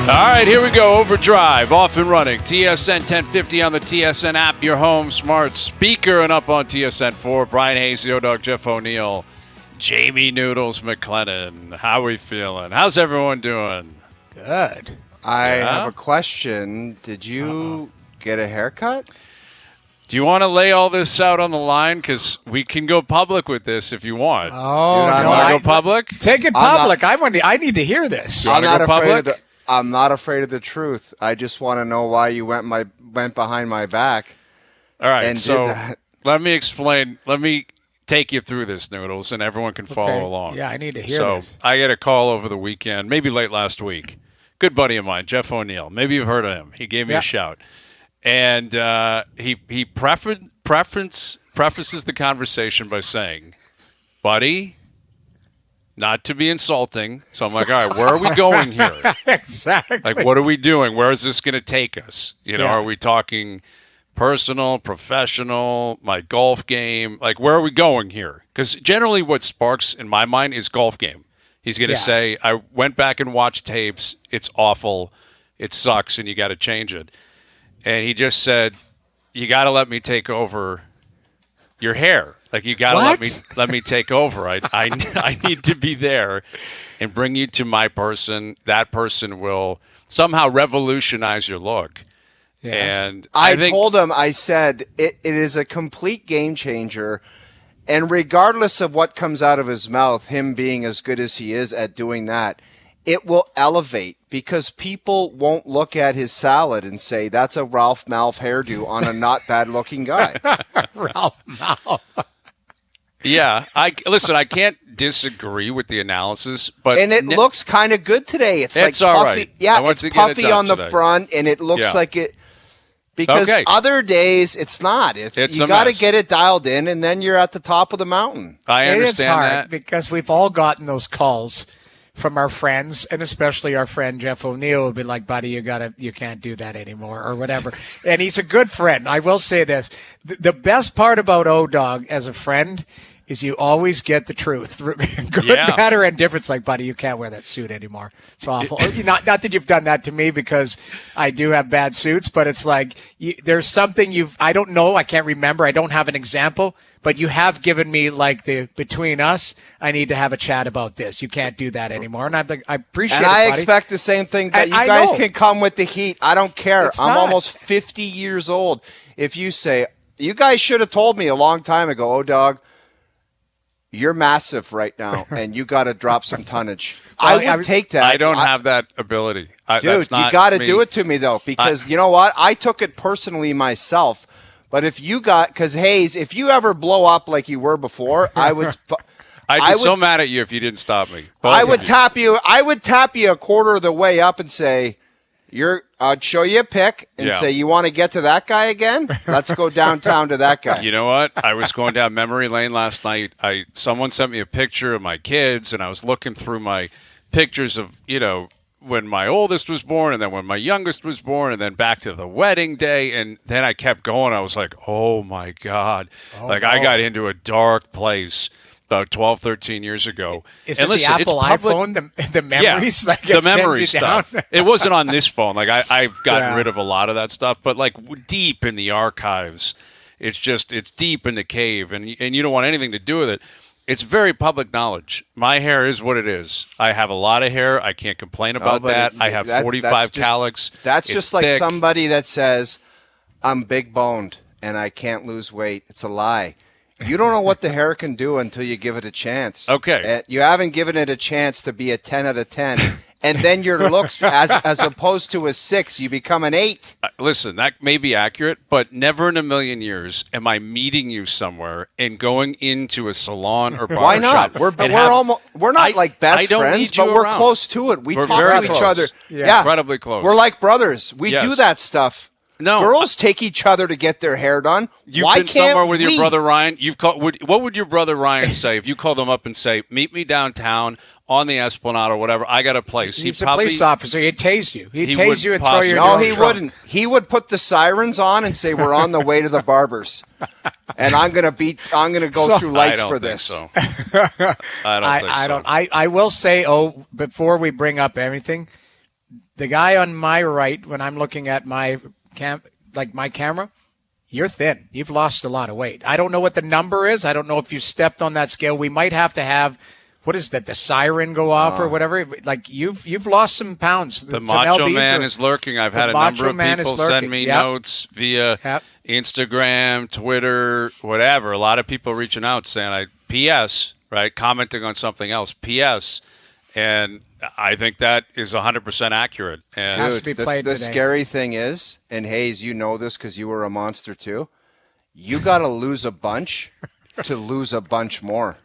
All right, here we go. OverDrive, off and running. TSN 1050 on the TSN app, your home smart speaker, and up on TSN 4. Bryan Hayes, the O-Dog, Jeff O'Neill, Jamie Noodles McLennan. How we feeling? How's everyone doing? Good. I have a question. Did you get a haircut? Do you want to lay all this out on the line? Because we can go public with this if you want. Oh, Dude, You want to go public? Take it public. I need to hear this. I'm not go afraid public? I'm not afraid of the truth. I just want to know why you went behind my back. All right, and so did that. let me explain. Let me take you through this, Noodles, and everyone can follow along. Yeah, I need to hear So this. I get a call over the weekend, maybe late last week. Good buddy of mine, Jeff O'Neill. Maybe you've heard of him. He gave me a shout. And he prefaces the conversation by saying, buddy, not to be insulting. So I'm like, all right, where are we going here? Exactly. Like, what are we doing? Where is this going to take us? You know, are we talking personal, professional, my golf game? Like, where are we going here? Because generally what sparks in my mind is golf game. He's going to say, I went back and watched tapes. It's awful. It sucks, and you got to change it. And he just said, you got to let me take over your hair. Like, you got to let me take over. I need to be there and bring you to my person. That person will somehow revolutionize your look. Yes. And I told him, I said, it is a complete game changer. And regardless of what comes out of his mouth, him being as good as he is at doing that, it will elevate because people won't look at his salad and say, that's a Ralph Malph hairdo on a not bad-looking guy. Ralph Malph. Yeah. I can't disagree with the analysis, but and it looks kind of good today. It's like all puffy. right. Yeah, it's puffy on the front, and it looks like it. Because other days it's not. It's you got to get it dialed in, and then you're at the top of the mountain. I understand it's hard that because we've all gotten those calls from our friends, and especially our friend Jeff O'Neill would be like, buddy, you can't do that anymore or whatever. And he's a good friend. I will say this. The best part about O-Dog as a friend is you always get the truth. Good, bad, or indifferent. It's like, buddy, you can't wear that suit anymore. It's awful. Not that you've done that to me because I do have bad suits, but it's like there's something I don't know. I can't remember. I don't have an example. But you have given me like between us, I need to have a chat about this. You can't do that anymore. And I'm like, I appreciate it, buddy. And I expect the same thing, that you guys can come with the heat. I don't care. I'm almost 50 years old. If you say, you guys should have told me a long time ago, O-Dog, you're massive right now, and you got to drop some tonnage. I would take that. I don't have that ability. Dude, you got to do it to me, though, because you know what? I took it personally myself. But if you because Hayes, if you ever blow up like you were before, I would. I'd be so mad at you if you didn't stop me. I would tap you. I would tap you a quarter of the way up and say, I'd show you a pic and say, you want to get to that guy again? Let's go downtown to that guy. You know what? I was going down memory lane last night. Someone sent me a picture of my kids, and I was looking through my pictures of, when my oldest was born and then when my youngest was born and then back to the wedding day. And then I kept going. I was like, oh, my God. I got into a dark place about 12, 13 years ago. Is it the Apple iPhone, the memories? Yeah, the memory stuff. It wasn't on this phone. Like I've gotten rid of a lot of that stuff, but like deep in the archives, it's deep in the cave, and you don't want anything to do with it. It's very public knowledge. My hair is what it is. I have a lot of hair. I can't complain about that. I have 45 calyx. That's just like somebody that says, I'm big boned and I can't lose weight. It's a lie. You don't know what the hair can do until you give it a chance. Okay. You haven't given it a chance to be a 10 out of 10. And then your looks, as opposed to a 6, you become an 8. Listen, that may be accurate, but never in a million years am I meeting you somewhere and going into a salon or barber Why not? shop. We're not like best friends, but we're close to it. We're talk to each other. Yeah, incredibly close. We're like brothers. We do that stuff. No, girls take each other to get their hair done. You've been somewhere with your brother Ryan. What would your brother Ryan say if you called him up and say, "Meet me downtown on the Esplanade or whatever. I got a place." He's a police officer. He'd tase you. He'd tase you and throw your No, he wouldn't. He would put the sirens on and say, "We're on the way to the barbers," and I'm gonna go through lights for this. I don't think so. I will say, before we bring up anything, the guy on my right, when I'm looking at my my camera, you're thin. You've lost a lot of weight. I don't know what the number is. I don't know if you stepped on that scale. We might have to have, what is that, the siren go off or whatever? Like, you've lost some pounds. The Macho Man is lurking. I've had a number of people send me notes via Instagram, Twitter, whatever. A lot of people reaching out saying, P.S., right, commenting on something else, P.S., and I think that is 100% accurate. And has to be played the today. Scary thing is, and Hayes, you know this because you were a monster too, you got to lose a bunch to lose a bunch more.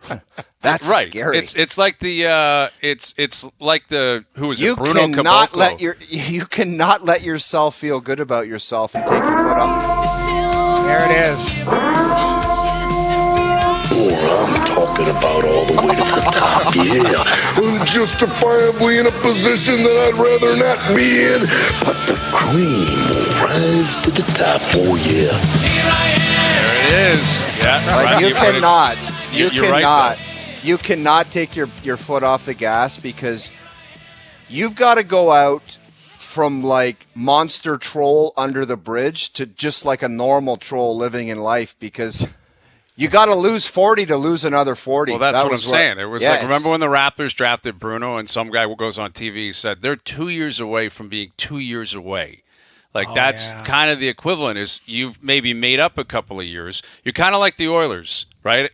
That's right. Scary. It's like the it's like the who is it? Bruno Caboclo. You cannot let yourself feel good about yourself and take your foot off. There it is. I'm talking about all the way to the top, yeah. Unjustifiably in a position that I'd rather not be in, but the cream will rise to the top, oh yeah. There it is. Yeah, like right. You cannot take your foot off the gas because you've got to go out from like monster troll under the bridge to just like a normal troll living in life because you got to lose 40 to lose another 40. Well, that's what I'm saying. It was like, remember when the Raptors drafted Bruno and some guy goes on TV said they're 2 years away from being 2 years away. Like that's kind of the equivalent is you've maybe made up a couple of years. You're kind of like the Oilers, right?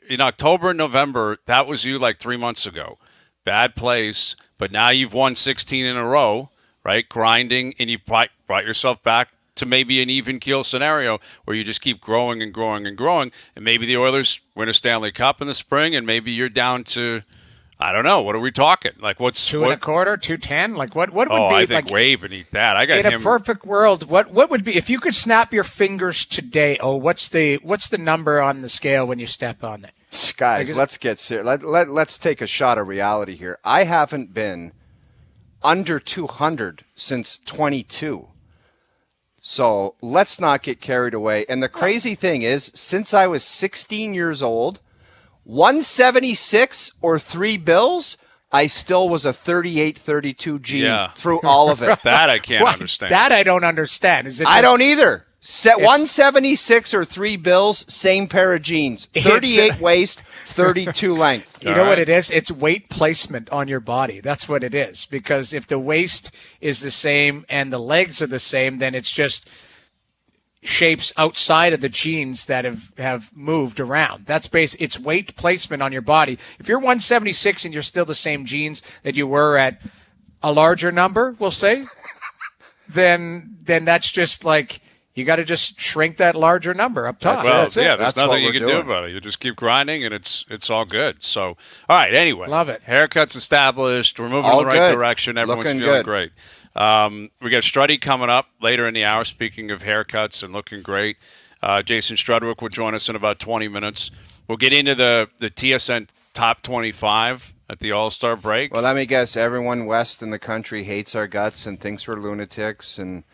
In October and November, that was you like 3 months ago. Bad place, but now you've won 16 in a row, right? Grinding, and you brought yourself back to maybe an even keel scenario where you just keep growing and growing and growing, and maybe the Oilers win a Stanley Cup in the spring, and maybe you're down to, I don't know, what are we talking? Like what's 2.25, 210? Like what would be? I think like, way beneath that. I got in a perfect world. What would be if you could snap your fingers today? Oh, what's the number on the scale when you step on it? Guys, let's get serious. Let's take a shot of reality here. I haven't been under 200 since 22. So let's not get carried away. And the crazy thing is, since I was 16 years old, 176 or 3 bills, I still was a 38-32 G through all of it. That I can't understand. That I don't understand. Is it? I don't either. 176 or 3 bills, same pair of jeans. 38 waist, 32 length. You know what it is? It's weight placement on your body. That's what it is. Because if the waist is the same and the legs are the same, then it's just shapes outside of the jeans that have moved around. That's it's weight placement on your body. If you're 176 and you're still the same jeans that you were at a larger number, we'll say, then that's just like, you got to just shrink that larger number up top. That's it. There's nothing you can do about it. You just keep grinding, and it's all good. So, all right, anyway. Love it. Haircut's established. We're moving in the right direction. Everyone's feeling great. We got Struddy coming up later in the hour, speaking of haircuts and looking great. Jason Strudwick will join us in about 20 minutes. We'll get into the TSN top 25 at the All-Star break. Well, let me guess. Everyone west in the country hates our guts and thinks we're lunatics and –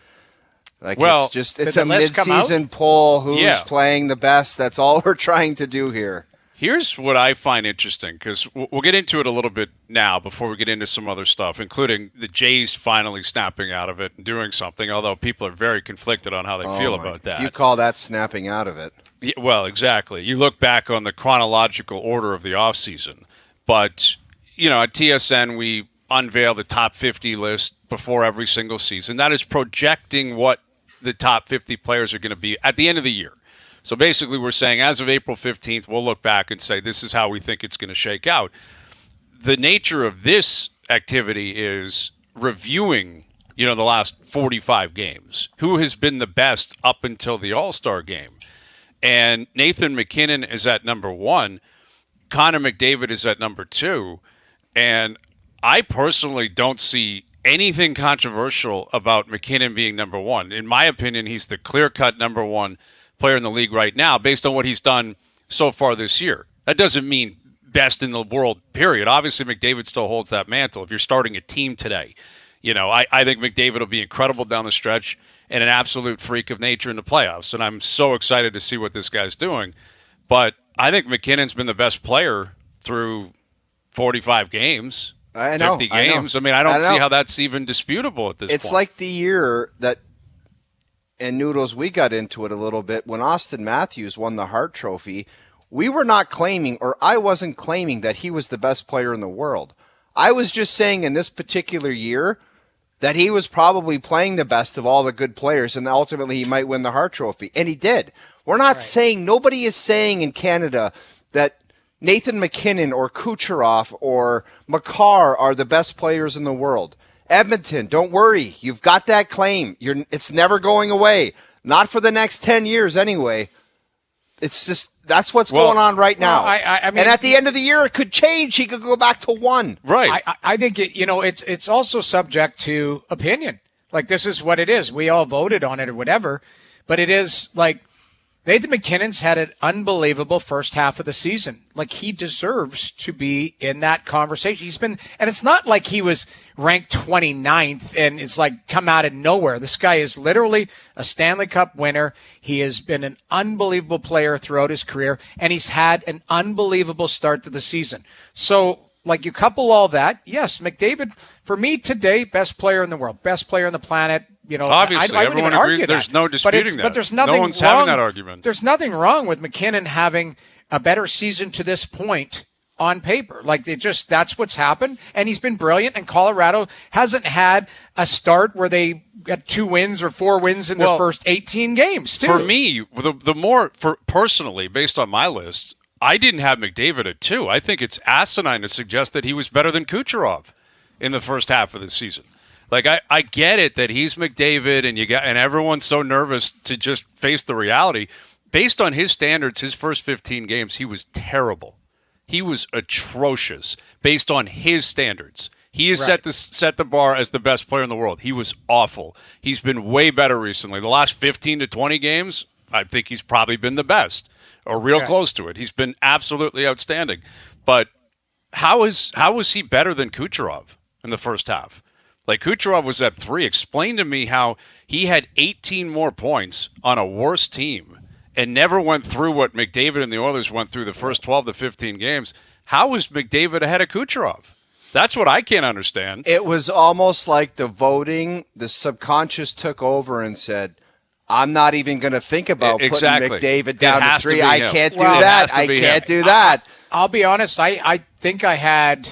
it's a mid-season poll. Who's playing the best? That's all we're trying to do here. Here's what I find interesting, because we'll get into it a little bit now before we get into some other stuff, including the Jays finally snapping out of it and doing something, although people are very conflicted on how they feel about that. You call that snapping out of it. Yeah, well, exactly. You look back on the chronological order of the offseason. But, at TSN, we unveil the top 50 list before every single season. That is projecting what the top 50 players are going to be at the end of the year. So basically we're saying as of April 15th, we'll look back and say this is how we think it's going to shake out. The nature of this activity is reviewing, the last 45 games. Who has been the best up until the All-Star game? And Nathan MacKinnon is at number 1. Connor McDavid is at number 2. And I personally don't see anything controversial about McKinnon being number 1. In my opinion, he's the clear-cut number 1 player in the league right now based on what he's done so far this year. That doesn't mean best in the world, period. Obviously, McDavid still holds that mantle. If you're starting a team today, I think McDavid will be incredible down the stretch and an absolute freak of nature in the playoffs. And I'm so excited to see what this guy's doing. But I think McKinnon's been the best player through 45 games. I know, 50 games. I mean, I don't see how that's even disputable at this point. It's like the year that, and Noodles, we got into it a little bbit, when Austin Matthews won the Hart Trophy. We were not claiming, or I wasn't claiming, that he was the best player in the world. I was just saying in this particular year that he was probably playing the best of all the good players, and ultimately he might win the Hart Trophy. And he did. We're not saying, nobody is saying in Canada that Nathan McKinnon or Kucherov or Makar are the best players in the world. Edmonton, don't worry. You've got that claim. It's never going away. Not for the next 10 years anyway. It's just, that's what's going on right now. I mean, and at the end of the year, it could change. He could go back to 1. Right. I think it's also subject to opinion. Like, this is what it is. We all voted on it or whatever, but it is like Nathan McKinnon's had an unbelievable first half of the season. Like, he deserves to be in that conversation. And it's not like he was ranked 29th and it's like come out of nowhere. This guy is literally a Stanley Cup winner. He has been an unbelievable player throughout his career, and he's had an unbelievable start to the season. So, like, you couple all that. Yes, McDavid, for me today, best player in the world, best player on the planet. Obviously, I everyone agrees. Argue there's no disputing that. But there's nothing no one's wrong, having that argument. There's nothing wrong with McKinnon having a better season to this point on paper. Like, that's what's happened, and he's been brilliant. And Colorado hasn't had a start where they got 2 wins or 4 wins in their first 18 games. Too. For me, personally, based on my list, I didn't have McDavid at 2. I think it's asinine to suggest that he was better than Kucherov in the first half of the season. Like, I get it that he's McDavid and everyone's so nervous to just face the reality. Based on his standards, his first 15 games, he was terrible. He was atrocious based on his standards. He has set the bar as the best player in the world. He was awful. He's been way better recently. The last 15 to 20 games, I think he's probably been the best or real close to it. He's been absolutely outstanding. But how was he better than Kucherov in the first half? Like, Kucherov was at 3. Explain to me how he had 18 more points on a worse team and never went through what McDavid and the Oilers went through the first 12 to 15 games. How was McDavid ahead of Kucherov? That's what I can't understand. It was almost like the voting, the subconscious took over and said, I'm not even going to think about putting McDavid down to 3. I can't do that. I can't do that. I'll be honest. I think I had...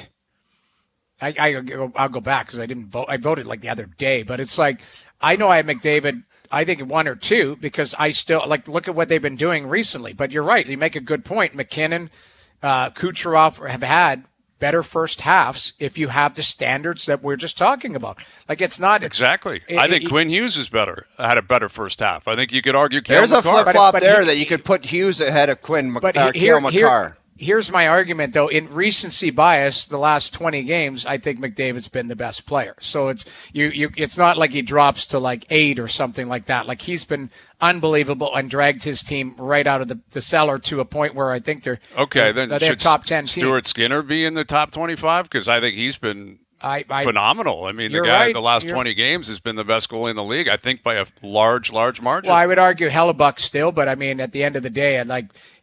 I'll go back because I didn't vote. I voted like the other day, but it's like I know I had McDavid. I think 1 or 2 because I still look at what they've been doing recently. But you're right. You make a good point. McKinnon, Kucherov have had better first halves if you have the standards that we're just talking about. Like, it's not exactly. I think Quinn Hughes is better. Had a better first half. I think you could argue. There's a flip flop there that you could put Hughes ahead of Cale Makar. Here's my argument, though. In recency bias, the last 20 games, I think McDavid's been the best player. So it's it's not like he drops to like 8 or something like that. Like, he's been unbelievable and dragged his team right out of the cellar to a point where I think they're then they should top 10 Stuart team. Skinner be in the top 25? Because I think he's been phenomenal. I mean, the guy in the last 20 games has been the best goalie in the league, I think, by a large margin. Well, I would argue Hellebuck still, but I mean, at the end of the day,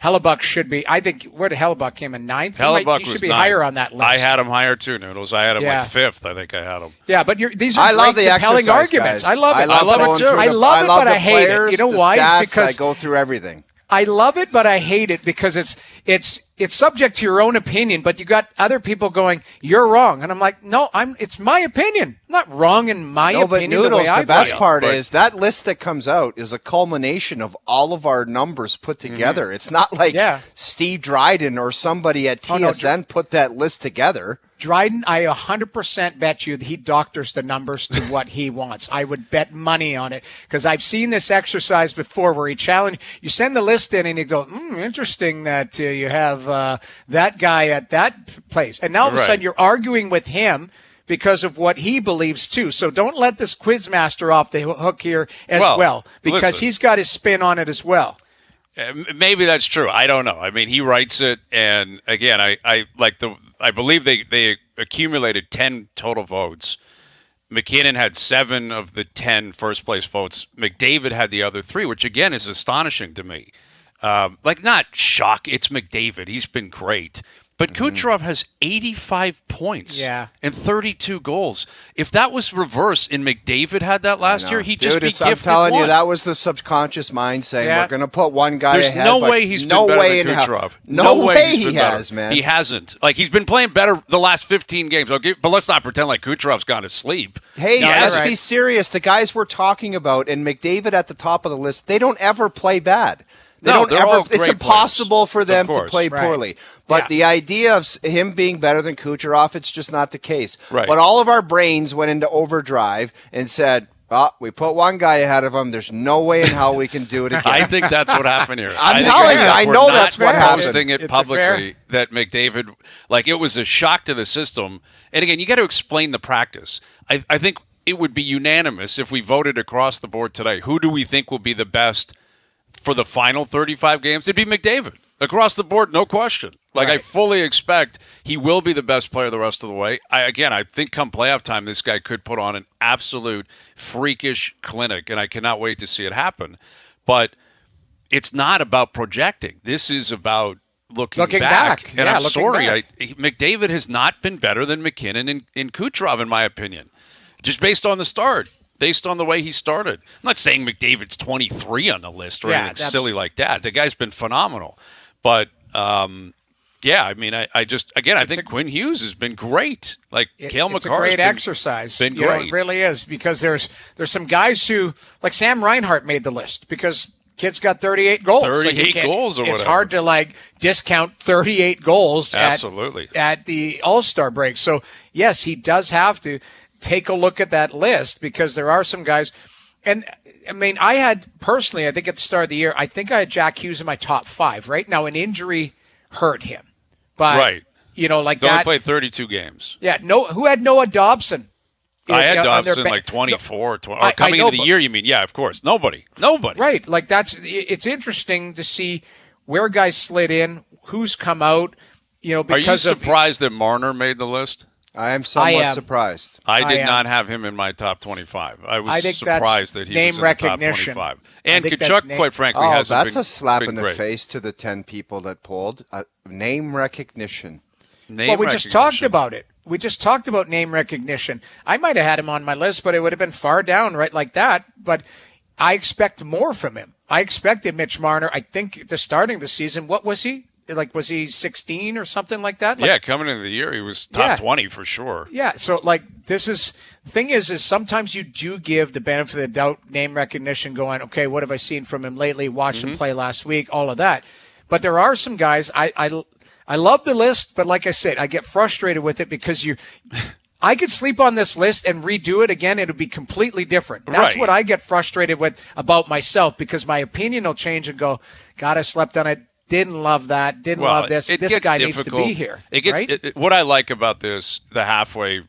Hellebuck should be. I think where did Hellebuck came in 9th? Hellebuck he should was be 9th. higher on that list. I had him higher too, Noodles. I had him like 5th. I think I had him. Yeah, but these are love great, the compelling arguments. Guys. I love it. I love it too. I love it, but I hate it. You know why? Stats, because I go through everything. I love it, but I hate it because it's subject to your own opinion, but you got other people going, you're wrong. And I'm like, no, it's my opinion. I'm not wrong in my opinion. But Noodles, the best part is that list that comes out is a culmination of all of our numbers put together. Mm-hmm. It's not like Steve Dryden or somebody at TSN put that list together. Dryden, I 100% bet you that he doctors the numbers to what he wants. I would bet money on it because I've seen this exercise before where you send the list in and you go, interesting that you have that guy at that place. And now all of a sudden you're arguing with him because of what he believes too. So don't let this quizmaster off the hook here as well because he's got his spin on it as well. Maybe that's true. I don't know. I mean, he writes it, and again, I believe they accumulated 10 total votes. McKinnon had 7 of the 10 first-place votes. McDavid had the other 3, which, again, is astonishing to me. Not shock. It's McDavid. He's been great. But Kucherov has 85 points and 32 goals. If that was reverse and McDavid had that last year, he'd just be gifted I'm telling one. you, that was the subconscious mind saying we're going to put one guy There's ahead. no way he's been better than Kucherov. No way he has, man. He hasn't. Like, he's been playing better the last 15 games. Okay, but let's not pretend like Kucherov's gone to sleep. Hey, let's be serious. The guys we're talking about, and McDavid at the top of the list, they don't ever play bad. It's impossible for them to play poorly. But the idea of him being better than Kucherov, it's just not the case. Right. But all of our brains went into overdrive and said, we put one guy ahead of him. There's no way in hell we can do it again. I think that's what happened here. I'm telling you, I know that's what happened. Posting it publicly that McDavid, like, it was a shock to the system. And again, you got to explain the practice. I think it would be unanimous if we voted across the board today. Who do we think will be the best for the final 35 games? It'd be McDavid. Across the board, no question. Like, I fully expect he will be the best player the rest of the way. I think come playoff time, this guy could put on an absolute freakish clinic, and I cannot wait to see it happen. But it's not about projecting. This is about looking back. And I'm sorry, McDavid has not been better than McKinnon and Kucherov, in my opinion, just based on the start. Based on the way he started. I'm not saying McDavid's 23 on the list or anything silly like that. The guy's been phenomenal. But, I think Quinn Hughes has been great. Like, Cale McCarr's it's a great exercise. Been great. It really is, because there's some guys who, like Sam Reinhart made the list because kid's got 38 goals. 38 goals or whatever. It's hard to, discount 38 goals Absolutely. at the All-Star break. So, yes, he does have to take a look at that list, because there are some guys. And, I had personally, I think at the start of the year, I think I had Jack Hughes in my top 5. Right now, an injury hurt him. But, he's only played 32 games. Yeah. Who had Noah Dobson? I had Dobson 24. Coming into the year, you mean? Yeah, of course. Nobody. Right. It's interesting to see where guys slid in, who's come out, because Are you surprised that Marner made the list? I am somewhat surprised. I did not have him in my top 25. I was surprised that he was in the top 25. And Kachuk, quite frankly, hasn't been. That's a slap in the great. face to the 10 people that polled. Name recognition. Just talked about it. We just talked about name recognition. I might have had him on my list, but it would have been far down, right, like that. But I expect more from him. I expected Mitch Marner. I think the starting the season, what was he? Was he 16 or something like that? Coming into the year, he was top 20 for sure. Yeah, so this is the thing is sometimes you do give the benefit of the doubt, name recognition, going, okay, what have I seen from him lately? Watched him play last week, all of that. But there are some guys I love the list, but like I said, I get frustrated with it because I could sleep on this list and redo it again. It would be completely different. That's what I get frustrated with about myself, because my opinion will change and go, God, I slept on it. Didn't love that. Didn't love this. This guy needs to be here. What I like about this, the halfway,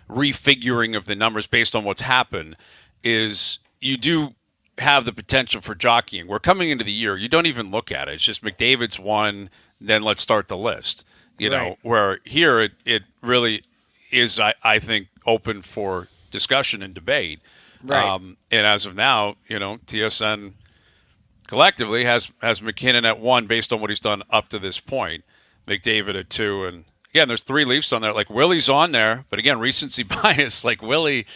refiguring of the numbers based on what's happened, is you do have the potential for jockeying. We're coming into the year. You don't even look at it. It's just McDavid's one, then let's start the list. Know, where here it really is, I think, open for discussion and debate. Right. And as of now, TSN collectively has McKinnon at 1 based on what he's done up to this point. McDavid at 2. And again, there's 3 Leafs on there. Like, Willie's on there, but again, recency bias. Like, Willie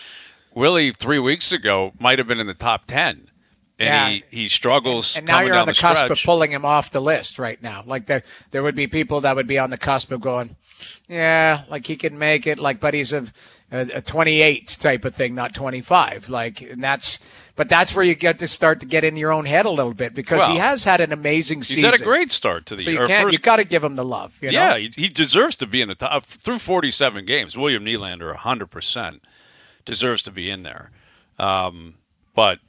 3 weeks ago might have been in the top 10. And he struggles. And now you're on the cusp stretch. of pulling him off the list right now. Like, there would be people that would be on the cusp of going, yeah, like he can make it, but he's a 28 type of thing, not 25. But that's where you get to start to get in your own head a little bit, because he has had an amazing season. He's had a great start to the year. You got to give him the love. Yeah, he deserves to be in the top through 47 games. William Nylander, 100%, deserves to be in there. But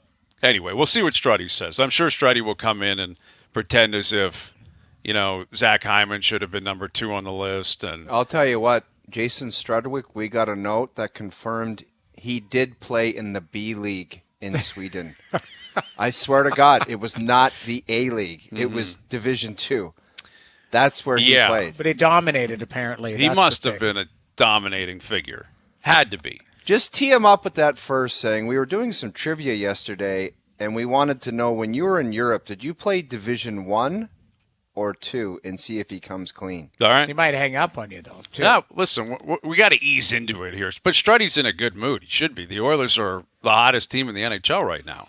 anyway, we'll see what Struddy says. I'm sure Struddy will come in and pretend as if, Zach Hyman should have been number 2 on the list. And I'll tell you what, Jason Strudwick, we got a note that confirmed he did play in the B League in Sweden. I swear to God, it was not the A League. Mm-hmm. It was Division 2. That's where he played. But he dominated, apparently. He must have been a dominating figure. Had to be. Just tee him up with that first thing. We were doing some trivia yesterday, and we wanted to know, when you were in Europe, did you play Division 1 or two and see if he comes clean. All right. He might hang up on you, though, too. Yeah, listen, we got to ease into it here. But Struddy's in a good mood. He should be. The Oilers are the hottest team in the NHL right now.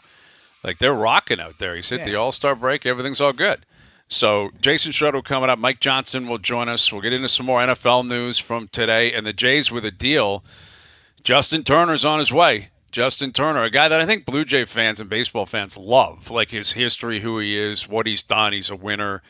Like, they're rocking out there. He's hit the All-Star break. Everything's all good. So Jason Strudwick coming up. Mike Johnson will join us. We'll get into some more NFL news from today. And the Jays with a deal. Justin Turner's on his way. Justin Turner, a guy that I think Blue Jay fans and baseball fans love, like his history, who he is, what he's done. He's a winner.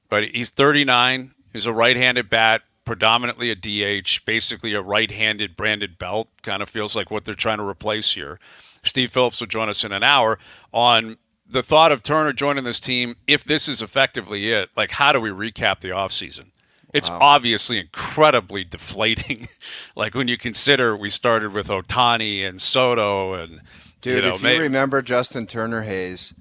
But he's 39. He's a right-handed bat, predominantly a DH, basically a right-handed branded belt. Kind of feels like what they're trying to replace here. Steve Phillips will join us in an hour on the thought of Turner joining this team. If this is effectively it, like, how do we recap the offseason? It's obviously incredibly deflating. Like, when you consider we started with Ohtani and Soto and Dude, if you remember Justin Turner, Hayes,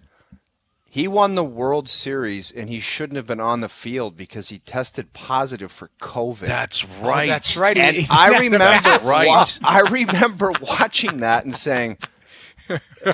he won the World Series and he shouldn't have been on the field because he tested positive for COVID. That's right. Oh, that's right. And I remember, right. I remember watching that and saying,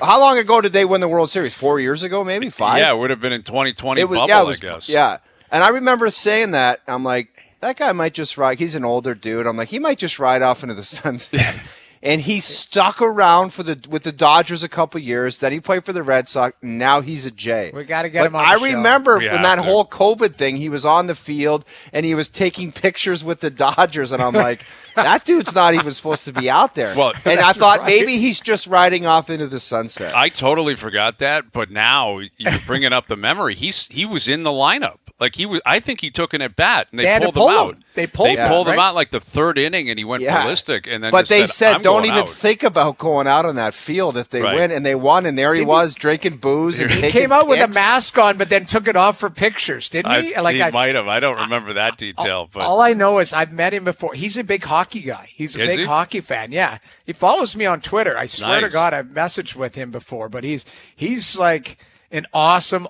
how long ago did they win the World Series? 4 years ago, maybe 5? Yeah, it would have been in 2020 bubble, I guess. Yeah. And I remember saying that. I'm like, that guy might just ride. He's an older dude. I'm like, he might just ride off into the sunset. And he stuck around with the Dodgers a couple years. Then he played for the Red Sox. Now he's a Jay. We got to get him on I the show. remember when that whole COVID thing, he was on the field and he was taking pictures with the Dodgers. And I'm like, that dude's not even supposed to be out there. Well, and I thought maybe he's just riding off into the sunset. I totally forgot that. But now you're bringing up the memory. He was in the lineup. Like, he was, I think he took an at bat and they pulled him out. They pulled him out like the third inning, and he went ballistic. And then, but they said, don't even out. think about going out on that field if they win. And they won, and there he was drinking booze and he came out with a mask on, but then took it off for pictures, didn't he? He might have. I don't remember that detail. But all I know is I've met him before. He's a big hockey guy. He's a big hockey fan. Yeah, he follows me on Twitter. I swear to God, I've messaged with him before. But he's like an awesome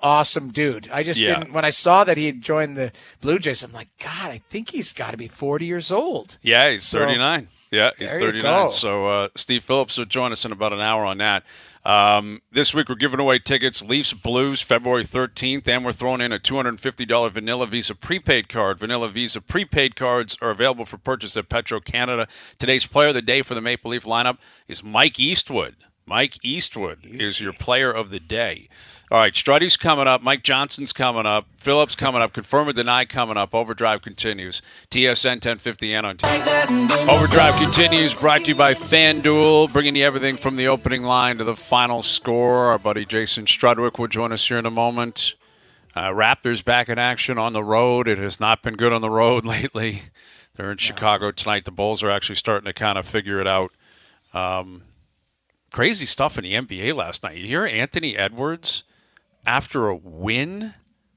dude. I just didn't. When I saw that he had joined the Blue Jays, I'm like, God, I think he's got to be 40 years old. Yeah, he's 39. Yeah, he's there you 39. go. So Steve Phillips will join us in about an hour on that. This week we're giving away tickets, Leafs Blues, February 13th, and we're throwing in a $250 Vanilla Visa prepaid card. Vanilla Visa prepaid cards are available for purchase at Petro Canada. Today's player of the day for the Maple Leaf lineup is Mike Eastwood. Mike Eastwood is your player of the day. All right, Struddy's coming up. Mike Johnson's coming up. Phillips coming up. Confirm or deny coming up. OverDrive continues. TSN 1050N on TV. OverDrive continues. Brought to you by FanDuel, bringing you everything from the opening line to the final score. Our buddy Jason Strudwick will join us here in a moment. Raptors back in action on the road. It has not been good on the road lately. They're in Chicago tonight. The Bulls are actually starting to kind of figure it out. Crazy stuff in the NBA last night. You hear Anthony Edwards, after a win,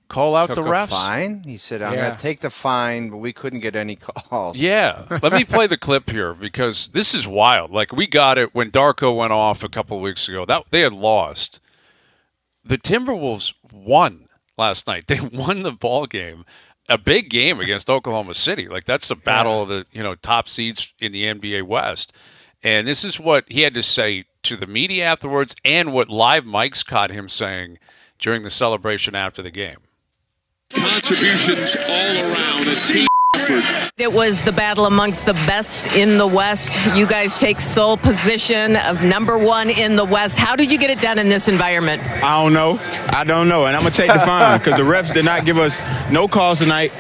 call out the refs? Fine? He said, I'm going to take the fine, but we couldn't get any calls. Yeah. Let me play the clip here because this is wild. Like, we got it when Darko went off a couple of weeks ago. They had lost. The Timberwolves won last night. They won the ball game. A big game against Oklahoma City. Like, that's the battle of the top seeds in the NBA West. And this is what he had to say to the media afterwards and what live mics caught him saying during the celebration after the game. Contributions all around, a team effort. It was the battle amongst the best in the West. You guys take sole position of number one in the West. How did you get it done in this environment? I don't know. And I'm going to take the fine because the refs did not give us no calls tonight.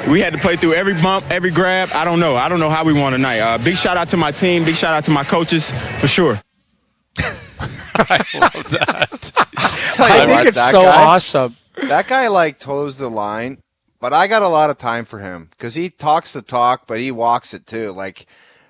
We had to play through every bump, every grab. I don't know how we won tonight. Big shout out to my team. Big shout out to my coaches, for sure. I love that. I think it's so awesome. That guy, toes the line, but I got a lot of time for him because he talks the talk, but he walks it too.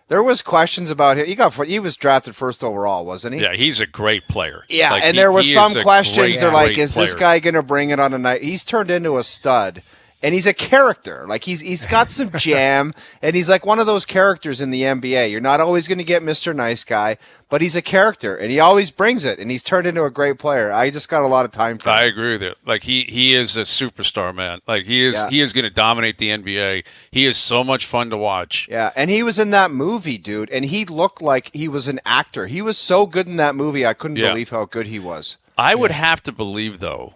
There was questions about him. He was drafted first overall, wasn't he? Yeah, he's a great player. Yeah, and there was some questions. They're like, is this guy going to bring it on a night? He's turned into a stud. And he's a character. He's got some jam, and he's like one of those characters in the NBA. You're not always going to get Mr. Nice Guy, but he's a character, and he always brings it, and he's turned into a great player. I just got a lot of time for him. I agree with you. He is a superstar, man. He is going to dominate the NBA. He is so much fun to watch. Yeah, and he was in that movie, dude, and he looked like he was an actor. He was so good in that movie, I couldn't believe how good he was. I would have to believe, though,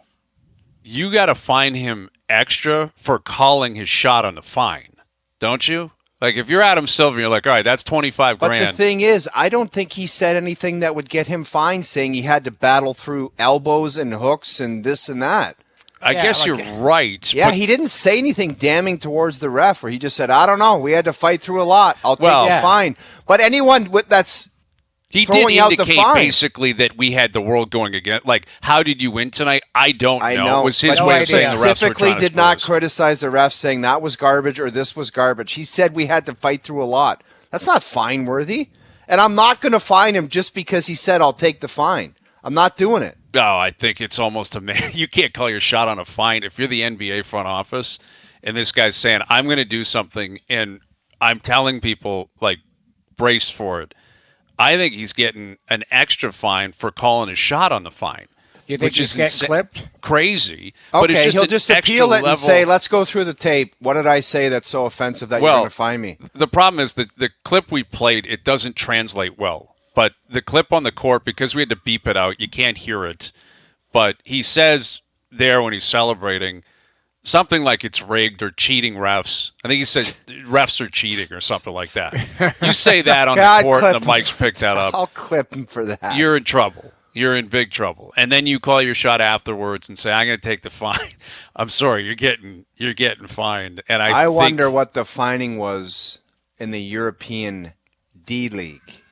you got to find him extra for calling his shot on the fine, don't you? Like, if you're Adam Silver, you're like, all right, that's $25,000. But the thing is, I don't think he said anything that would get him fined, saying he had to battle through elbows and hooks and this and that. I guess you're right. Yeah, he didn't say anything damning towards the ref, where he just said, I don't know, we had to fight through a lot. I'll take the fine. But anyone that's he did indicate basically that we had the world going again. Like, how did you win tonight? I don't know. It was his way of saying the refs were trying to specifically did not criticize the refs, saying that was garbage or this was garbage. He said we had to fight through a lot. That's not fine-worthy. And I'm not going to fine him just because he said I'll take the fine. I'm not doing it. No, I think it's almost you can't call your shot on a fine if you're the NBA front office and this guy's saying, I'm going to do something, and I'm telling people, like, brace for it. I think he's getting an extra fine for calling his shot on the fine. You think he's getting clipped? Crazy. Okay, but it's just he'll just appeal it and say, let's go through the tape. What did I say that's so offensive that you're going to fine me? The problem is that the clip we played, it doesn't translate well. But the clip on the court, because we had to beep it out, you can't hear it. But he says there when he's celebrating something like it's rigged or cheating refs. I think he said refs are cheating or something like that. You say that on the court and the mics pick that up. I'll clip him for that. You're in trouble. You're in big trouble. And then you call your shot afterwards and say, I'm going to take the fine. I'm sorry, you're getting fined. And I wonder what the fining was in the European D-League.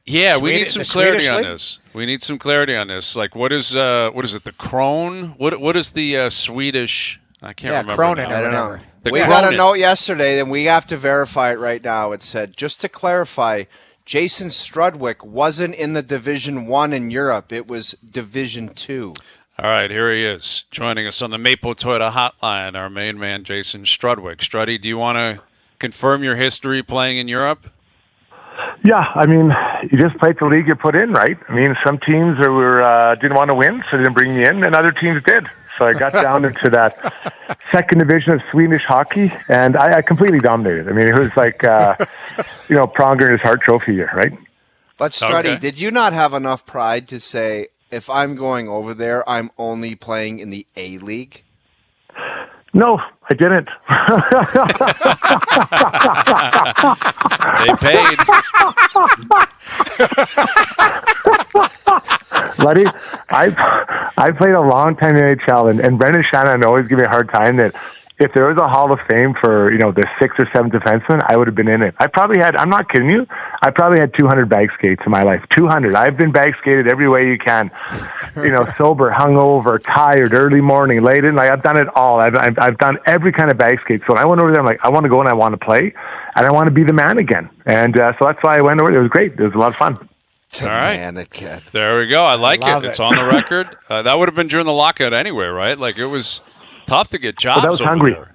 Yeah, we need some clarity on this. We need some clarity on this. Like, what is it? The Krone? What is the Swedish? I can't remember. Cronin. I don't know. We got a note yesterday, and we have to verify it right now. It said, just to clarify, Jason Strudwick wasn't in the Division 1 in Europe. It was Division 2. All right, here he is, joining us on the Maple Toyota Hotline, our main man, Jason Strudwick. Struddy, do you want to confirm your history playing in Europe? Yeah, I mean, you just played the league you put in, right? I mean, some teams didn't want to win, so they didn't bring me in, and other teams did. So I got down into that second division of Swedish hockey, and I completely dominated. I mean, it was like, Pronger and his Hart Trophy year, right? But, Struddy, did you not have enough pride to say, if I'm going over there, I'm only playing in the A-League? No, I didn't. They paid. Buddy, I played a long time in NHL, and Brendan Shannon always give me a hard time that if there was a Hall of Fame for, the 6th or 7th defenseman, I would have been in it. I probably had, I'm not kidding you, I probably had 200 bag skates in my life. 200. I've been bag skated every way you can. Sober, hungover, tired, early morning, late in. Like, I've done it all. I've done every kind of bag skate. So when I went over there, I'm like, I want to go and I want to play, and I want to be the man again. And so that's why I went over there. It was great. It was a lot of fun. All right. There we go. I like it. It's on the record. That would have been during the lockout anyway, right? Like, it was tough to get jobs. That was over Hungary. There.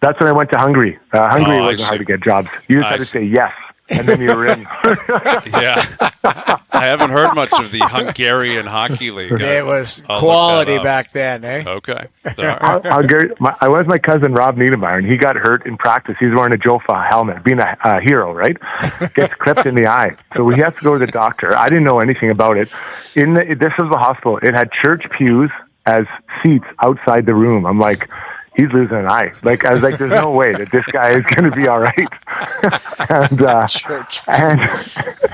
That's when I went to Hungary. Hungary wasn't hard to get jobs. You just had to say yes, and then you were in. Yeah. I haven't heard much of the Hungarian Hockey League. It was quality back then, eh? Okay. I was my cousin Rob Niedermeyer, and he got hurt in practice. He's wearing a Jofa helmet, being a hero, right? Gets clipped in the eye. So he has to go to the doctor. I didn't know anything about it. This was the hospital. It had church pews as seats outside the room. I'm like, he's losing an eye. Like, I was like, there's no way that this guy is going to be all right. and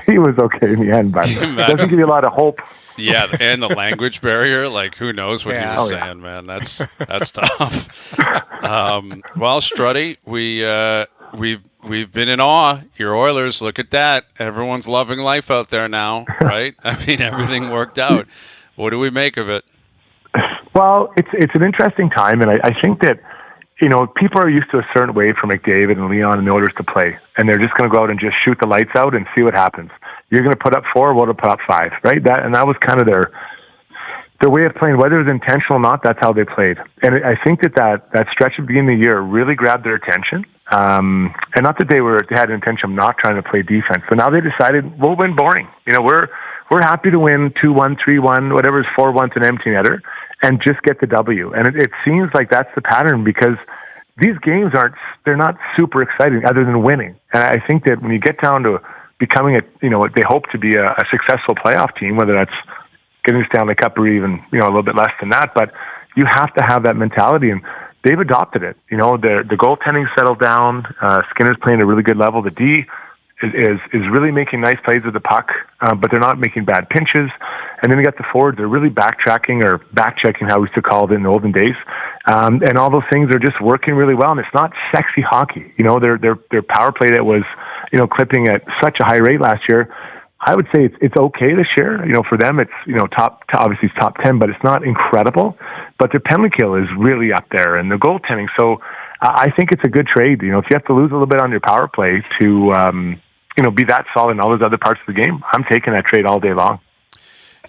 he was okay in the end, but it doesn't give you a lot of hope. Yeah, and the language barrier, like, who knows what he was saying, man. That's tough. Well, Struddy, we've been in awe. Your Oilers, look at that. Everyone's loving life out there now, right? I mean, everything worked out. What do we make of it? Well, it's an interesting time, and I think that, people are used to a certain way for McDavid and Leon and the Oilers to play, and they're just going to go out and just shoot the lights out and see what happens. You're going to put up 4, we'll put up 5, right? That was kind of their way of playing. Whether it was intentional or not, that's how they played. And I think that stretch at the beginning of the year really grabbed their attention. And not that they had an intention of not trying to play defense, but now they decided we'll win boring. We're happy to win 2-1, 3-1, whatever is 4-1 to an empty netter, and just get the W. And it seems like that's the pattern, because these games they're not super exciting other than winning. And I think that when you get down to becoming they hope to be a successful playoff team, whether that's getting the Stanley Cup or even, a little bit less than that, but you have to have that mentality. And they've adopted it. You know, the goaltending settled down. Skinner's playing at a really good level. The D is really making nice plays with the puck, but they're not making bad pinches. And then we got the forwards. They're really backtracking or back-checking, how we used to call it in the olden days. And all those things are just working really well. And it's not sexy hockey. You know, their power play that was, you know, clipping at such a high rate last year, I would say it's okay this year. You know, for them, it's, you know, obviously it's top 10, but it's not incredible. But their penalty kill is really up there, and the goaltending. So I think it's a good trade. You know, if you have to lose a little bit on your power play to, you know, be that solid in all those other parts of the game, I'm taking that trade all day long.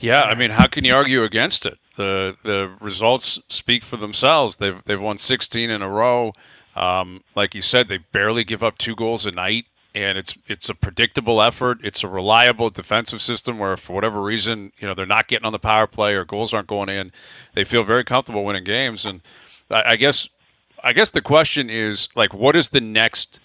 Yeah, I mean, how can you argue against it? The results speak for themselves. They've won 16 in a row. Like you said, they barely give up 2 goals a night, and it's a predictable effort. It's a reliable defensive system where, for whatever reason, you know, they're not getting on the power play or goals aren't going in. They feel very comfortable winning games. And I guess the question is, like, what is the next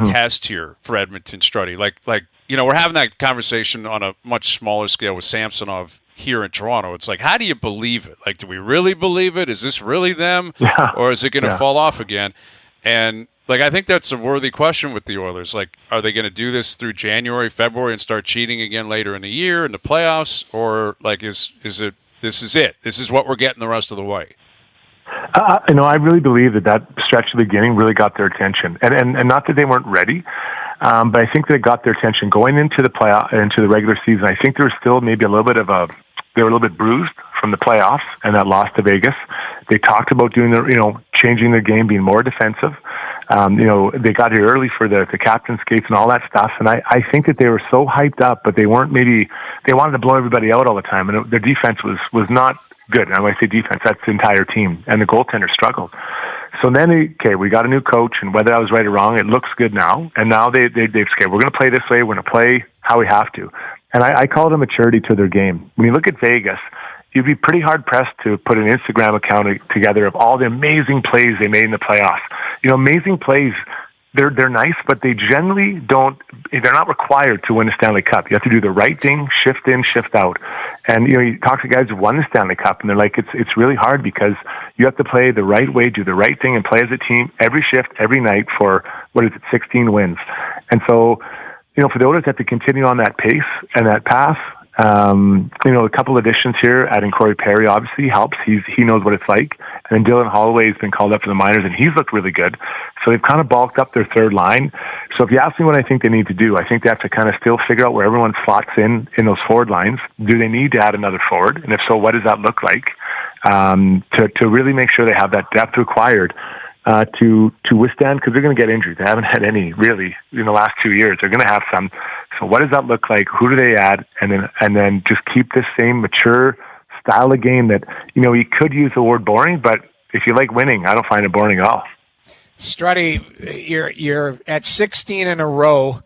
test here for Edmonton, Struddy? Like, you know, we're having that conversation on a much smaller scale with Samsonov here in Toronto. It's like, how do you believe it? Like, do we really believe it? Is this really them? Yeah. Or is it going to fall off again? And, like, I think that's a worthy question with the Oilers. Like, are they going to do this through January, February, and start cheating again later in the year in the playoffs? Or, like, is it this is it? This is what we're getting the rest of the way? You know, I really believe that stretch at the beginning really got their attention. And not that they weren't ready, but I think that it got their attention going into the into the regular season. I think there was still maybe a little bit they were a little bit bruised from the playoffs and that loss to Vegas. They talked about doing changing their game, being more defensive. You know, they got here early for the captain skates and all that stuff. And I think that they were so hyped up, but they weren't they wanted to blow everybody out all the time. And their defense was not good. And when I say defense, that's the entire team. And the goaltender struggled. So then, we got a new coach, and whether I was right or wrong, it looks good now. And now they've said, we're going to play this way. We're going to play how we have to. And I call it a maturity to their game. When you look at Vegas, you'd be pretty hard-pressed to put an Instagram account together of all the amazing plays they made in the playoffs. You know, amazing plays, they're nice, but they generally they're not required to win a Stanley Cup. You have to do the right thing, shift in, shift out. And, you know, you talk to guys who won the Stanley Cup, and they're like, it's really hard because you have to play the right way, do the right thing, and play as a team every shift, every night for, 16 wins. And so, you know, for the Oilers have to continue on that pace and that path. You know, a couple additions here, adding Corey Perry obviously helps. He knows what it's like. And then Dylan Holloway has been called up for the minors, and he's looked really good. So they've kind of bulked up their third line. So if you ask me what I think they need to do, I think they have to kind of still figure out where everyone slots in those forward lines. Do they need to add another forward? And if so, what does that look like? To really make sure they have that depth required to withstand, because they're going to get injured. They haven't had any really in the last 2 years. They're going to have some. So what does that look like? Who do they add? And then just keep this same mature style of game that, you know, you could use the word boring, but if you like winning, I don't find it boring at all. Struddy, you're at 16 in a row,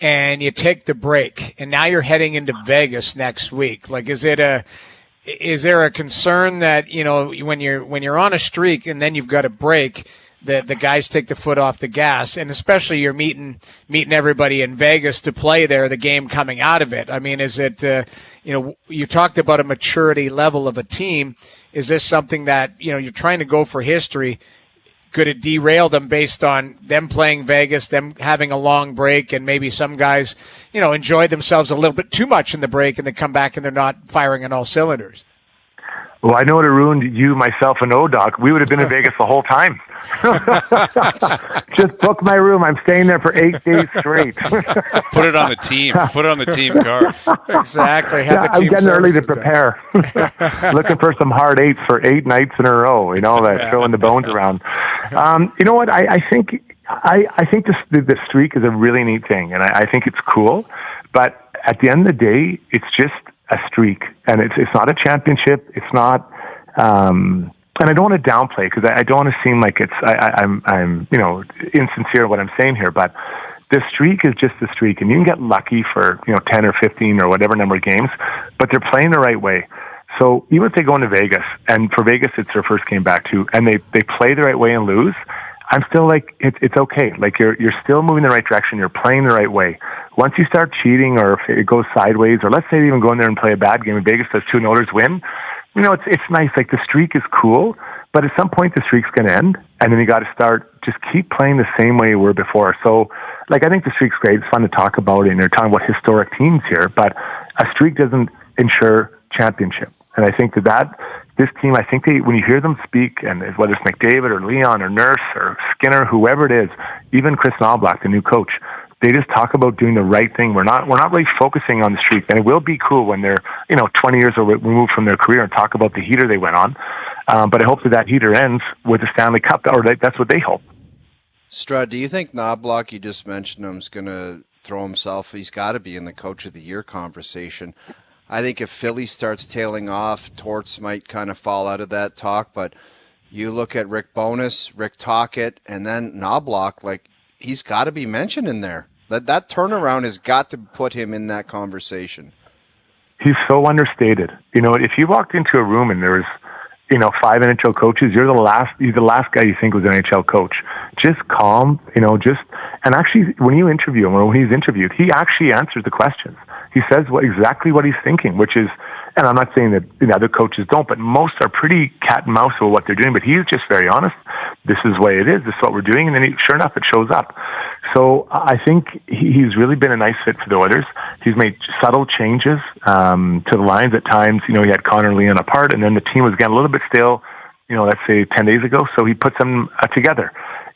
and you take the break, and now you're heading into Vegas next week. Like, is there a concern that, you know, when you're on a streak and then you've got a break, the guys take the foot off the gas, and especially you're meeting everybody in Vegas to play there, the game coming out of it? I mean, is it, you know, you talked about a maturity level of a team. Is this something that, you know, you're trying to go for history? Could it derail them based on them playing Vegas, them having a long break, and maybe some guys, you know, enjoy themselves a little bit too much in the break and they come back and they're not firing on all cylinders? Well, I know it ruined you, myself, and O-Doc. We would have been in Vegas the whole time. Just book my room. I'm staying there for 8 days straight. Put it on the team. Put it on the team card. Exactly. I'm getting early to prepare. Looking for some hard 8s for 8 nights in a row, you know, throwing the bones around. You know what? I think the streak is a really neat thing, and I think it's cool. But at the end of the day, it's just a streak, and it's not a championship. It's not, and I don't want to downplay, because I don't want to seem like I'm you know, insincere in what I'm saying here. But the streak is just a streak, and you can get lucky for, you know, 10 or 15 or whatever number of games, but they're playing the right way. So even if they go into Vegas, and for Vegas it's their first game back too, and they play the right way and lose, I'm still like, it's okay. Like, you're still moving the right direction. You're playing the right way. Once you start cheating, or if it goes sideways, or let's say you even go in there and play a bad game and Vegas does 2 and Oilers win, you know, it's nice. Like, the streak is cool, But at some point, the streak's going to end, and then you got to just keep playing the same way you were before. So, like, I think the streak's great. It's fun to talk about it, and you're talking about historic teams here, but a streak doesn't ensure championship. And I think that this team, I think when you hear them speak, and whether it's McDavid or Leon or Nurse or Skinner, whoever it is, even Kris Knoblauch, the new coach, they just talk about doing the right thing. We're not really focusing on the streak, and it will be cool when they're 20 years removed from their career and talk about the heater they went on. But I hope that heater ends with the Stanley Cup, or that's what they hope. Strud, do you think Knoblauch, you just mentioned him, is going to throw himself? He's got to be in the Coach of the Year conversation. I think if Philly starts tailing off, Torts might kind of fall out of that talk. But you look at Rick Bowness, Rick Tocchet, and then Knoblauch, like, he's got to be mentioned in there. That turnaround has got to put him in that conversation. He's so understated. If you walked into a room and there was 5 NHL coaches, he's the last guy you think was an NHL coach. Just calm, and actually when you interview him or when he's interviewed, he actually answers the questions. He says exactly what he's thinking, which is, and I'm not saying that other coaches don't, but most are pretty cat and mouse about what they're doing, but he's just very honest. This is the way it is. This is what we're doing. And then sure enough, it shows up. So I think he's really been a nice fit for the Oilers. He's made subtle changes to the lines at times. He had Connor and Leon apart, and then the team was getting a little bit stale, let's say 10 days ago. So he puts them together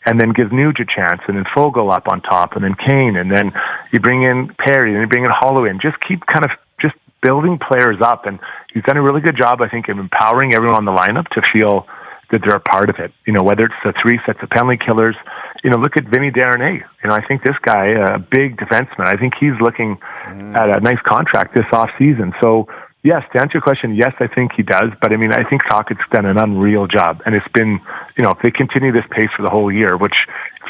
and then gives Nuge a chance, and then Fogle up on top, and then Kane, and then you bring in Perry, and you bring in Holloway, and just keep kind of just building players up. And he's done a really good job, I think, of empowering everyone on the lineup to feel that they're a part of it. Whether it's the 3 sets of penalty killers, look at Vinny Darnay. I think this guy, a big defenseman, I think he's looking at a nice contract this offseason. So, yes, to answer your question, yes, I think he does. But, I think Tocchett's done an unreal job. And it's been, if they continue this pace for the whole year, which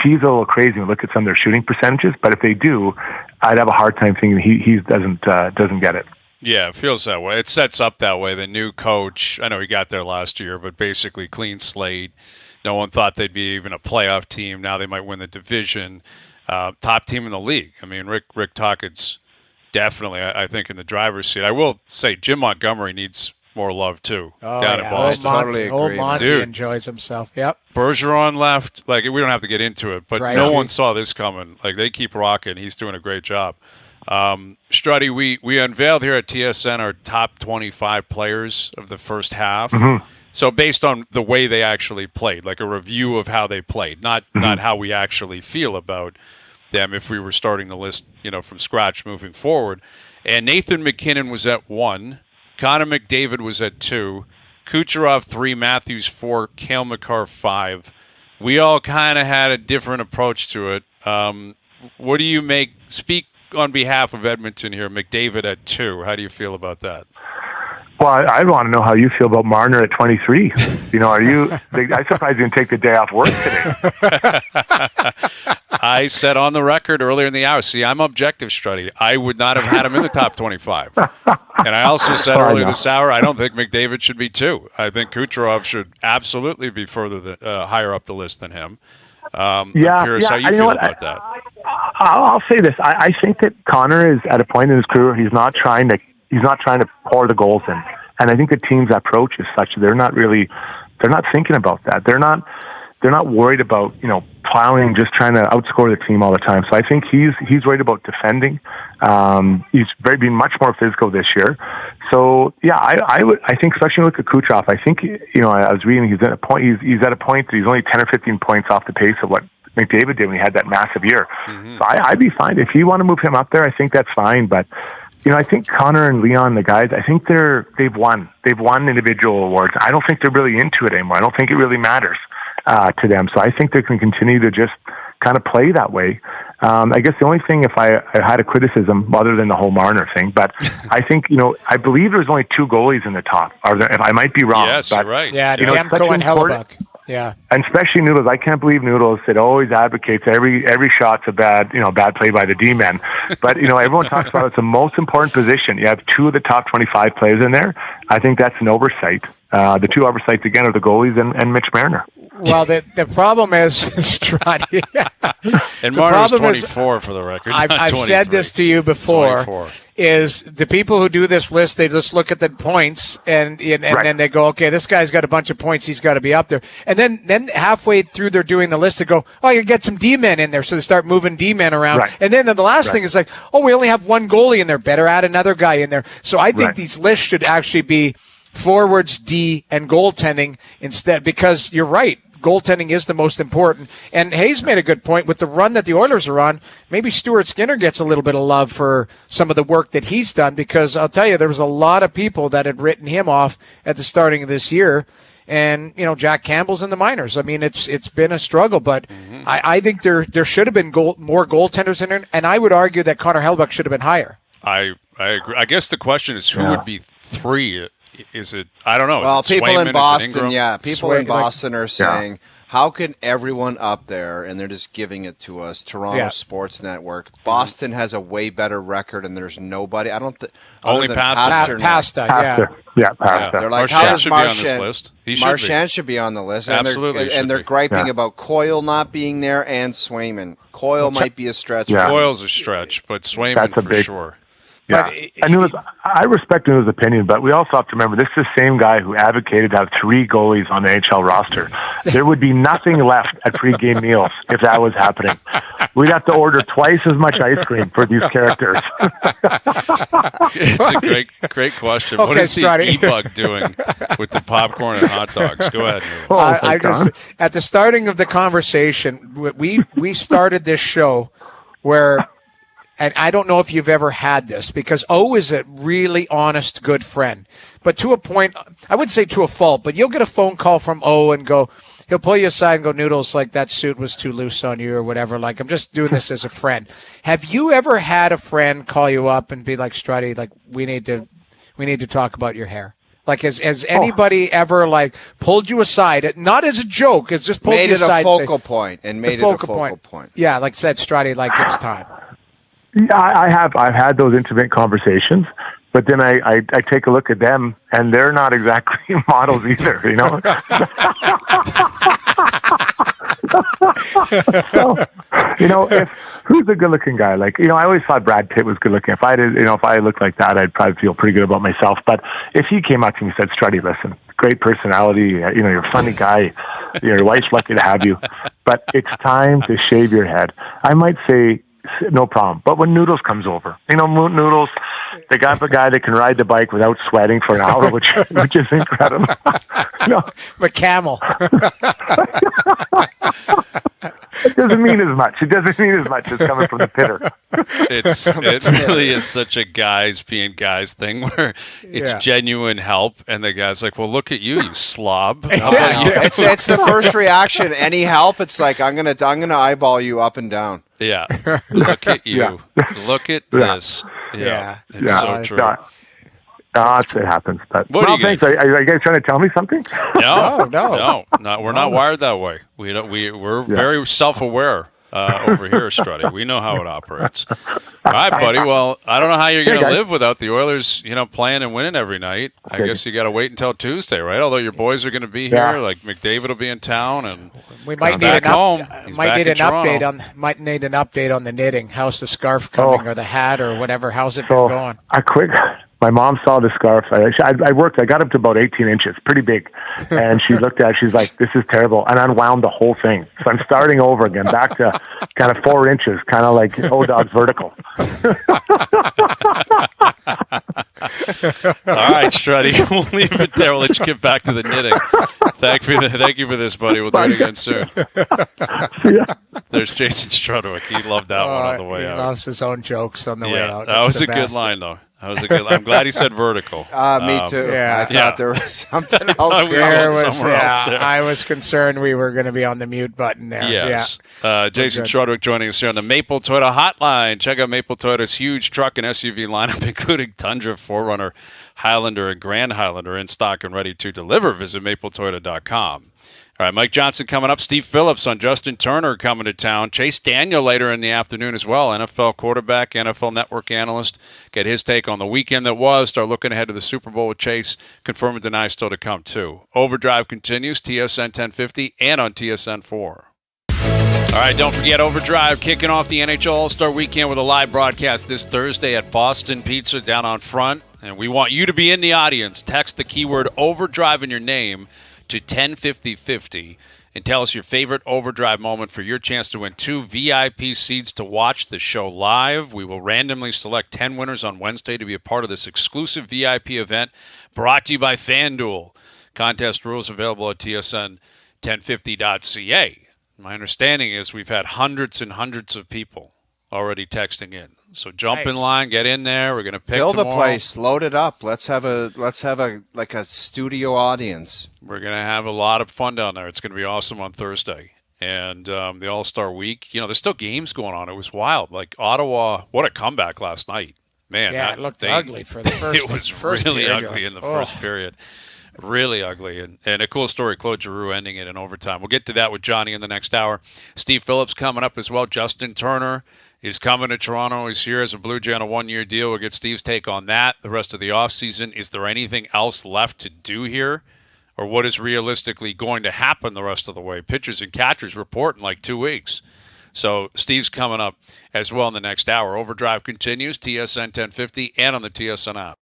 seems a little crazy when you look at some of their shooting percentages, but if they do, I'd have a hard time thinking he doesn't get it. Yeah, it feels that way. It sets up that way. The new coach, I know he got there last year, but basically clean slate. No one thought they'd be even a playoff team. Now they might win the division. Top team in the league. Rick Tocchett's definitely, I think, in the driver's seat. I will say Jim Montgomery needs more love, too, down in Boston. Totally Monty Dude. enjoys himself. Yep. Bergeron left. We don't have to get into it, but no one saw this coming. They keep rocking. He's doing a great job. Struddy, we unveiled here at TSN our top 25 players of the first half. Mm-hmm. So based on the way they actually played, like a review of how they played, not how we actually feel about them if we were starting the list, from scratch moving forward. And Nathan McKinnon was at 1. Connor McDavid was at 2. Kucherov 3, Matthews 4, Cale Makar 5. We all kind of had a different approach to it. What do you speak on behalf of Edmonton here, McDavid at 2. How do you feel about that? Well, I want to know how you feel about Marner at 23. Are you? I'm surprised you didn't take the day off work today. I said on the record earlier in the hour, see, I'm objective, Struddy. I would not have had him in the top 25. And I also said earlier this hour, I don't think McDavid should be 2. I think Kucherov should absolutely be higher up the list than him. I'm curious how you feel about that. I'll say this. I think that Connor is at a point in his career he's not trying to pour the goals in. And I think the team's approach is such that they're not thinking about that. They're not worried about, plowing, just trying to outscore the team all the time. So I think he's worried about defending. He's been much more physical this year. So yeah, I think especially with Kucherov, I think, I was reading he's at a point that he's only 10 or 15 points off the pace of what McDavid did when he had that massive year. Mm-hmm. So I'd be fine. If you want to move him up there, I think that's fine. But I think Connor and Leon, the guys, I think they've won individual awards. I don't think they're really into it anymore. I don't think it really matters to them. So I think they can continue to just kind of play that way. I guess the only thing, if I had a criticism, other than the whole Marner thing, but I think, I believe there's only 2 goalies in the top. If I might be wrong. Yes, but, you're right. Yeah, Demko and Hellebuck. Yeah, and especially Noodles. I can't believe Noodles. It always advocates every shot's a bad play by the D-men. But everyone talks about it's the most important position. You have 2 of the top 25 players in there. I think that's an oversight. The two oversights again are the goalies and Mitch Marner. Well, the problem is, Struddy. And Marner's 24 for the record. I've said this to you before. 24. Is the people who do this list, they just look at the points and Right. then they go, okay, this guy's got a bunch of points, he's got to be up there. And then halfway through they're doing the list, they go, oh, you get some D-men in there. So they start moving D-men around. Right. And then the last thing is like, oh, we only have one goalie in there. Better add another guy in there. So I think these lists should actually be forwards, D, and goaltending instead, because you're right. Goaltending is the most important. And Hayes made a good point with the run that the Oilers are on. Maybe Stuart Skinner gets a little bit of love for some of the work that he's done, because I'll tell you, there was a lot of people that had written him off at the starting of this year. And, Jack Campbell's in the minors. I mean, it's been a struggle, but I think there should have been more goaltenders in there. And I would argue that Connor Hellebuyck should have been higher. I agree. I guess the question is who would be 3? Is it? I don't know. Well, is it people Swayman? in Boston, Is it Ingram? people in Boston are saying, how can everyone up there, and they're just giving it to us, Toronto Sports Network, Boston has a way better record, and there's nobody. I don't think only Pasta. Pasta. Yeah, Pasta. They're like, Marchand how does should be on this list. He should Marchand should be on the list. Absolutely, and they're griping about Coyle not being there and Swayman. Coyle might be a stretch. Yeah. Coyle's a stretch, but Swayman for sure. Yeah, I respect Nuno's opinion, but we also have to remember this is the same guy who advocated to have 3 goalies on the NHL roster. There would be nothing left at pregame meals if that was happening. We'd have to order twice as much ice cream for these characters. It's a great question. Okay, what is the Struddy. E-Bug doing with the popcorn and hot dogs? Go ahead. I just, at the starting of the conversation, we started this show where, and I don't know if you've ever had this, because O is a really honest, good friend. But to a point, I wouldn't say to a fault, but you'll get a phone call from O and he'll pull you aside and go, Noodles, like that suit was too loose on you or whatever. Like, I'm just doing this as a friend. Have you ever had a friend call you up and be like, Struddy, like, we need to talk about your hair? Like, has anybody ever, like, pulled you aside? Not as a joke. It's just pulled you aside. Made it a focal point and made it a focal point. Yeah, like said, Struddy, like, it's time. Yeah, I've had those intimate conversations, but then I take a look at them, and they're not exactly models either, So, who's a good-looking guy? Like, I always thought Brad Pitt was good-looking. If I looked like that, I'd probably feel pretty good about myself. But if he came up to me and said, Struddy, listen, great personality, you're a funny guy, your wife's lucky to have you, but it's time to shave your head, I might say, no problem. But when Noodles comes over, Noodles, the guy that can ride the bike without sweating for an hour, which is incredible. McCamel. It doesn't mean as much. It doesn't mean as much as coming from the pitter. It really is such a guys being guys thing where it's genuine help, and the guy's like, "Well, look at you slob." It's the first reaction. Any help? It's like I'm gonna eyeball you up and down. Yeah. Look at you. Look at this. Yeah. It's so true. It happens. But thanks. Are you guys trying to tell me something? No. We're not wired that way. We're very self-aware over here, Struddy. We know how it operates. All right, buddy. Well, I don't know how you're going to live without the Oilers, playing and winning every night. I guess you got to wait until Tuesday, right? Although your boys are going to be here, like McDavid will be in town, and we might need Might need an update on the knitting. How's the scarf coming, or the hat, or whatever? How's it been going? My mom saw the scarf. I got up to about 18 inches, pretty big. And she looked at it, she's like, this is terrible, and unwound the whole thing. So I'm starting over again, back to kind of 4 inches, kind of like O-Dog's vertical. All right, Struddy, we'll leave it there. We'll let you get back to the knitting. Thank you for this, buddy. We'll do it again soon. There's Jason Strudwick. He loved that one on the way out. He loves his own jokes on the way out. That was a good line, though. I'm glad he said vertical. Me too. I thought there was something else. I was concerned we were going to be on the mute button there. Yes. Jason Strudwick joining us here on the Maple Toyota Hotline. Check out Maple Toyota's huge truck and SUV lineup, including Tundra, 4Runner, Highlander, and Grand Highlander in stock and ready to deliver. Visit mapletoyota.com. All right, Mike Johnson coming up. Steve Phillips on Justin Turner coming to town. Chase Daniel later in the afternoon as well. NFL quarterback, NFL Network analyst. Get his take on the weekend that was. Start looking ahead to the Super Bowl with Chase. Confirm and deny still to come, too. Overdrive continues, TSN 1050 and on TSN 4. All right, don't forget Overdrive kicking off the NHL All-Star Weekend with a live broadcast this Thursday at Boston Pizza down on Front. And we want you to be in the audience. Text the keyword Overdrive in your name to 105050 and tell us your favorite Overdrive moment for your chance to win 2 VIP seats to watch the show live. We will randomly select 10 winners on Wednesday to be a part of this exclusive VIP event brought to you by FanDuel. Contest rules available at tsn1050.ca. My understanding is we've had hundreds and hundreds of people already texting in. So jump in line, get in there. We're going to pick Fill the tomorrow. place, load it up. Let's have a like a studio audience. We're going to have a lot of fun down there. It's going to be awesome on Thursday. And the All-Star Week, there's still games going on. It was wild. Like Ottawa, what a comeback last night. Man, yeah, it looked ugly for the first. It was first really period. ugly in the first period. Really ugly. And a cool story, Claude Giroux ending it in overtime. We'll get to that with Johnny in the next hour. Steve Phillips coming up as well. Justin Turner is coming to Toronto. He's here as a Blue Jay on a one-year deal. We'll get Steve's take on that the rest of the offseason. Is there anything else left to do here? Or what is realistically going to happen the rest of the way? Pitchers and catchers report in like 2 weeks. So Steve's coming up as well in the next hour. Overdrive continues, TSN 1050 and on the TSN app.